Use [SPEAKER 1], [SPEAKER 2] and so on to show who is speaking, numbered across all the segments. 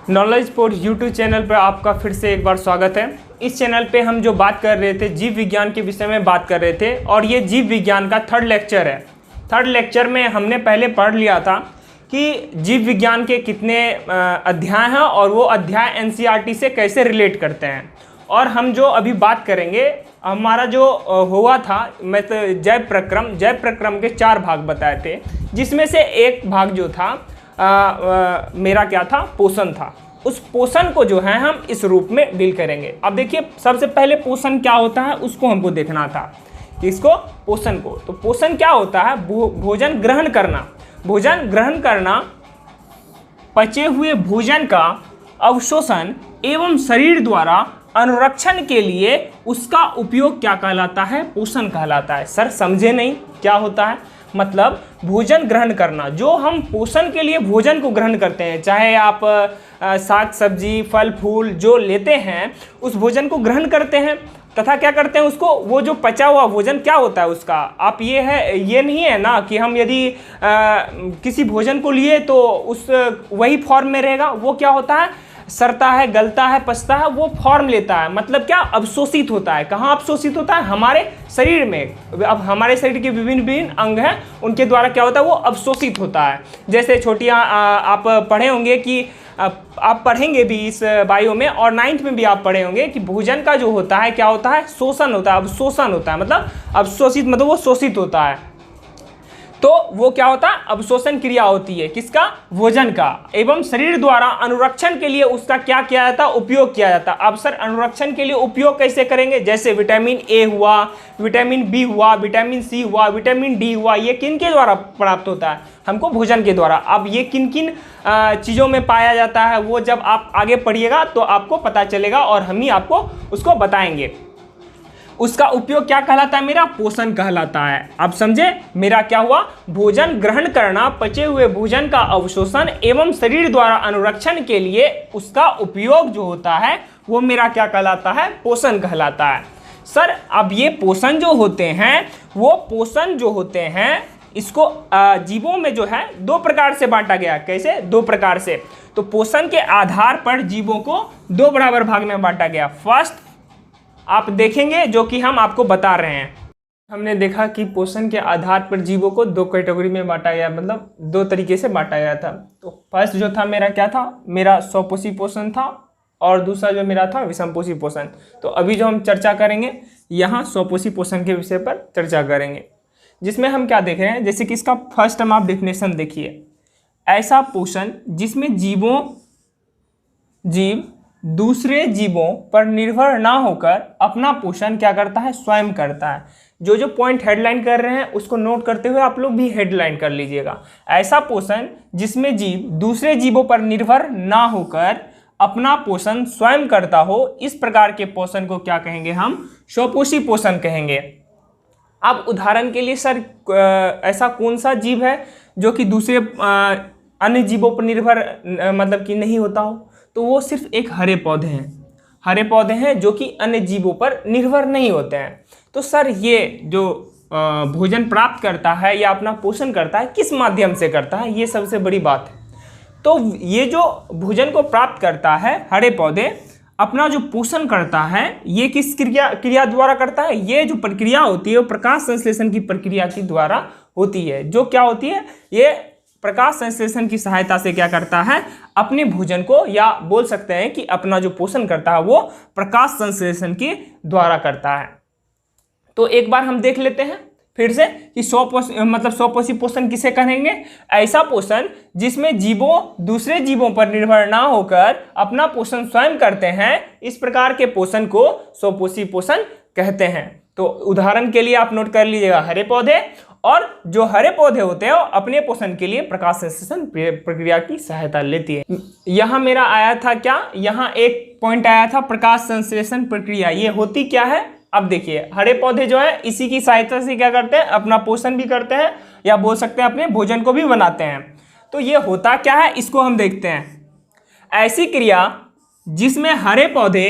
[SPEAKER 1] Knowledge port YouTube channel पर आपका फिर से एक बार स्वागत है। इस चैनल पे हम जो बात कर रहे थे जीव विज्ञान के विषय में बात कर रहे थे और ये जीव विज्ञान का थर्ड लेक्चर है। थर्ड लेक्चर में हमने पहले पढ़ लिया था कि जीव विज्ञान के कितने अध्याय हैं और वो अध्याय एनसीईआरटी से कैसे रिलेट करते हैं। और हम जो अभी बात करेंगे, हमारा जो हुआ था मैं तो जैव प्रक्रम के 4 भाग बताए थे, जिसमें से एक भाग जो था मेरा क्या था, पोषण था। उस पोषण को जो है हम इस रूप में डील करेंगे। अब देखिए, सबसे पहले पोषण क्या होता है उसको हमको देखना था, किसको, पोषण को। तो पोषण क्या होता है, भोजन ग्रहण करना। भोजन ग्रहण करना, पचे हुए भोजन का अवशोषण एवं शरीर द्वारा अनुरक्षण के लिए उसका उपयोग क्या कहलाता है, पोषण कहलाता है। सर समझे नहीं क्या होता है, मतलब भोजन ग्रहण करना, जो हम पोषण के लिए भोजन को ग्रहण करते हैं, चाहे आप साग सब्जी फल फूल जो लेते हैं उस भोजन को ग्रहण करते हैं तथा क्या करते हैं उसको, वो जो पचा हुआ भोजन क्या होता है उसका, आप ये नहीं है ना कि हम यदि किसी भोजन को लिए तो उस वही फॉर्म में रहेगा। वो क्या होता है, सड़ता है, गलता है, पचता है, वो फॉर्म लेता है। मतलब क्या, अवशोषित होता है। कहाँ अवशोषित होता है, हमारे शरीर में। अब हमारे शरीर के विभिन्न विभिन्न अंग हैं, उनके द्वारा क्या होता है, वो अवशोषित होता है। जैसे छोटियाँ आप पढ़े होंगे कि आप पढ़ेंगे भी इस बायो में, और 9th में भी आप पढ़े होंगे कि भोजन का जो होता है क्या होता है, शोषण होता है, अवशोषण होता है। मतलब अवशोषित मतलब वो शोषित होता है। तो वो क्या होता है, अवशोषण क्रिया होती है किसका, भोजन का। एवं शरीर द्वारा अनुरक्षण के लिए उसका क्या किया जाता, उपयोग किया जाता। अब सर अनुरक्षण के लिए उपयोग कैसे करेंगे, जैसे विटामिन ए हुआ, विटामिन बी हुआ, विटामिन सी हुआ, विटामिन डी हुआ, ये किन के द्वारा प्राप्त होता है, हमको भोजन के द्वारा। अब ये किन किन चीज़ों में पाया जाता है वो जब आप आगे पढ़िएगा तो आपको पता चलेगा और हम ही आपको उसको बताएंगे। उसका उपयोग क्या कहलाता है, मेरा पोषण कहलाता है। आप समझे, मेरा क्या हुआ, भोजन ग्रहण करना, पचे हुए भोजन का अवशोषण एवं शरीर द्वारा अनुरक्षण के लिए उसका उपयोग जो होता है वो मेरा क्या कहलाता है, पोषण कहलाता है। सर अब ये पोषण जो होते हैं, वो पोषण जो होते हैं इसको जीवों में जो है 2 प्रकार से बांटा गया। कैसे, 2 प्रकार से। तो पोषण के आधार पर जीवों को 2 बराबर भाग में बांटा गया। फर्स्ट आप देखेंगे जो कि हम आपको बता रहे हैं। हमने देखा कि पोषण के आधार पर जीवों को 2 कैटेगरी में बांटा गया, मतलब 2 तरीके से बांटा गया था। तो फर्स्ट जो था मेरा क्या था, मेरा स्वपोषी पोषण था, और दूसरा जो मेरा था विषमपोषी पोषण। तो अभी जो हम चर्चा करेंगे यहाँ स्वपोषी पोषण के विषय पर चर्चा करेंगे, जिसमें हम क्या देख रहे हैं, जैसे कि इसका फर्स्ट हम आप डेफिनेशन देखिए, ऐसा पोषण जिसमें जीव दूसरे जीवों पर निर्भर ना होकर अपना पोषण क्या करता है, स्वयं करता है। जो पॉइंट हेडलाइन कर रहे हैं उसको नोट करते हुए आप लोग भी हेडलाइन कर लीजिएगा। ऐसा पोषण जिसमें जीव दूसरे जीवों पर निर्भर ना होकर अपना पोषण स्वयं करता हो, इस प्रकार के पोषण को क्या कहेंगे, हम स्वपोषी पोषण कहेंगे। अब उदाहरण के लिए सर ऐसा कौन सा जीव है जो कि दूसरे अन्य जीवों पर निर्भर मतलब कि नहीं होता हो, तो वो सिर्फ एक हरे पौधे हैं। हरे पौधे हैं जो कि अन्य जीवों पर निर्भर नहीं होते हैं। तो सर ये जो भोजन प्राप्त करता है या अपना पोषण करता है, किस माध्यम से करता है, ये सबसे बड़ी बात है। तो ये जो भोजन को प्राप्त करता है हरे पौधे, अपना जो पोषण करता है ये किस क्रिया द्वारा करता है, ये जो प्रक्रिया होती है वो प्रकाश संश्लेषण की प्रक्रिया के द्वारा होती है। जो क्या होती है, ये प्रकाश संश्लेषण की सहायता से क्या करता है, अपने भोजन को, या बोल सकते हैं कि अपना जो पोषण करता है वो प्रकाश संश्लेषण के द्वारा करता है। तो एक बार हम देख लेते हैं फिर से कि स्वपोषी पोषण किसे कहेंगे, ऐसा पोषण जिसमें जीवों दूसरे जीवों पर निर्भर ना होकर अपना पोषण स्वयं करते हैं, इस प्रकार के पोषण को स्वपोषी पोषण कहते हैं। तो उदाहरण के लिए आप नोट कर लीजिएगा, हरे पौधे, और जो हरे पौधे होते हैं वो अपने पोषण के लिए प्रकाश संश्लेषण प्रक्रिया की सहायता लेती है। यहाँ मेरा आया था क्या, यहाँ एक पॉइंट आया था प्रकाश संश्लेषण प्रक्रिया, ये होती क्या है। अब देखिए, हरे पौधे जो है इसी की सहायता से क्या करते हैं, अपना पोषण भी करते हैं, या बोल सकते हैं अपने भोजन को भी बनाते हैं। तो ये होता क्या है, इसको हम देखते हैं। ऐसी क्रिया जिसमें हरे पौधे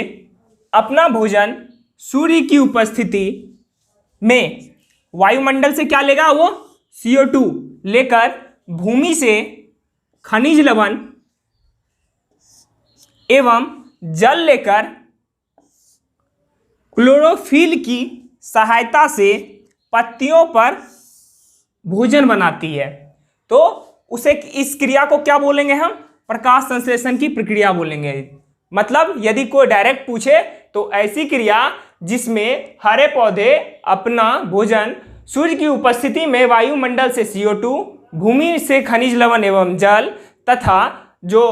[SPEAKER 1] अपना भोजन सूर्य की उपस्थिति में वायुमंडल से क्या लेगा, वो CO2 लेकर भूमि से खनिज लवण एवं जल लेकर क्लोरोफिल की सहायता से पत्तियों पर भोजन बनाती है। तो उसे, इस क्रिया को क्या बोलेंगे हम? प्रकाश संश्लेषण की प्रक्रिया बोलेंगे। मतलब यदि कोई डायरेक्ट पूछे तो ऐसी क्रिया जिसमें हरे पौधे अपना भोजन सूर्य की उपस्थिति में वायुमंडल से CO2, भूमि से खनिज लवण एवं जल तथा जो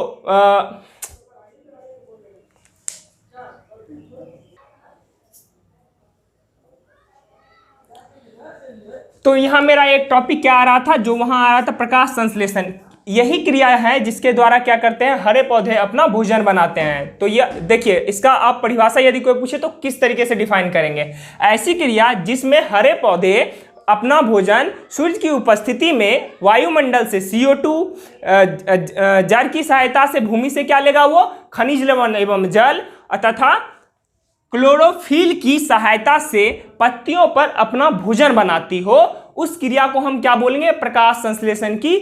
[SPEAKER 1] तो यहां मेरा एक टॉपिक क्या आ रहा था, जो वहां आ रहा था प्रकाश संश्लेषण। यही क्रिया है जिसके द्वारा क्या करते हैं, हरे पौधे अपना भोजन बनाते हैं। तो ये देखिए, इसका आप परिभाषा यदि कोई पूछे तो किस तरीके से डिफाइन करेंगे? ऐसी क्रिया जिसमें हरे पौधे अपना भोजन सूर्य की उपस्थिति में वायुमंडल से CO2, जल की सहायता से भूमि से क्या लेगा वो, खनिज लवण एवं जल तथा क्लोरोफिल की सहायता से पत्तियों पर अपना भोजन बनाती हो, उस क्रिया को हम क्या बोलेंगे? प्रकाश संश्लेषण की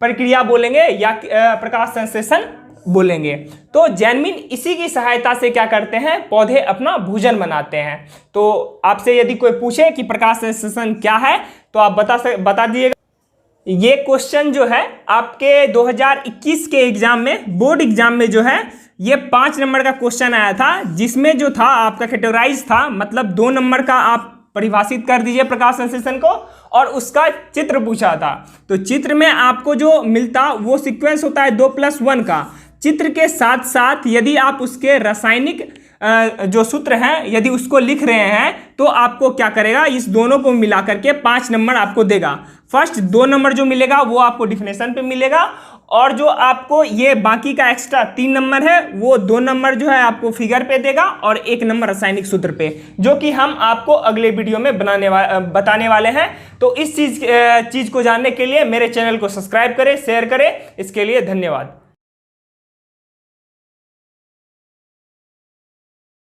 [SPEAKER 1] प्रक्रिया बोलेंगे या प्रकाश संश्लेषण बोलेंगे। तो जैनमिन इसी की सहायता से क्या करते हैं, पौधे अपना भोजन बनाते हैं। तो आपसे यदि कोई पूछे कि प्रकाश संश्लेषण क्या है तो आप बता दीजिएगा। ये क्वेश्चन जो है आपके 2021 के एग्जाम में, बोर्ड एग्जाम में जो है, ये 5 नंबर का क्वेश्चन आया था, जिसमें जो था आपका कैटेगराइज था, मतलब 2 नंबर का आप परिभाषित कर दीजिए प्रकाश संश्लेषण को, और उसका चित्र पूछा था। तो चित्र में आपको जो मिलता वो सीक्वेंस होता है 2+1 का। चित्र के साथ साथ यदि आप उसके रासायनिक जो सूत्र हैं यदि उसको लिख रहे हैं तो आपको क्या करेगा, इस दोनों को मिला करके 5 नंबर आपको देगा। फर्स्ट 2 नंबर जो मिलेगा वो आपको डिफिनेशन पे मिलेगा, और जो आपको ये बाकी का एक्स्ट्रा 3 नंबर है वो 2 नंबर जो है आपको फिगर पे देगा और 1 नंबर रासायनिक सूत्र पे, जो कि हम आपको अगले वीडियो में बताने वाले हैं। तो इस चीज़ को जानने के लिए मेरे चैनल को सब्सक्राइब करें, शेयर करें। इसके लिए धन्यवाद।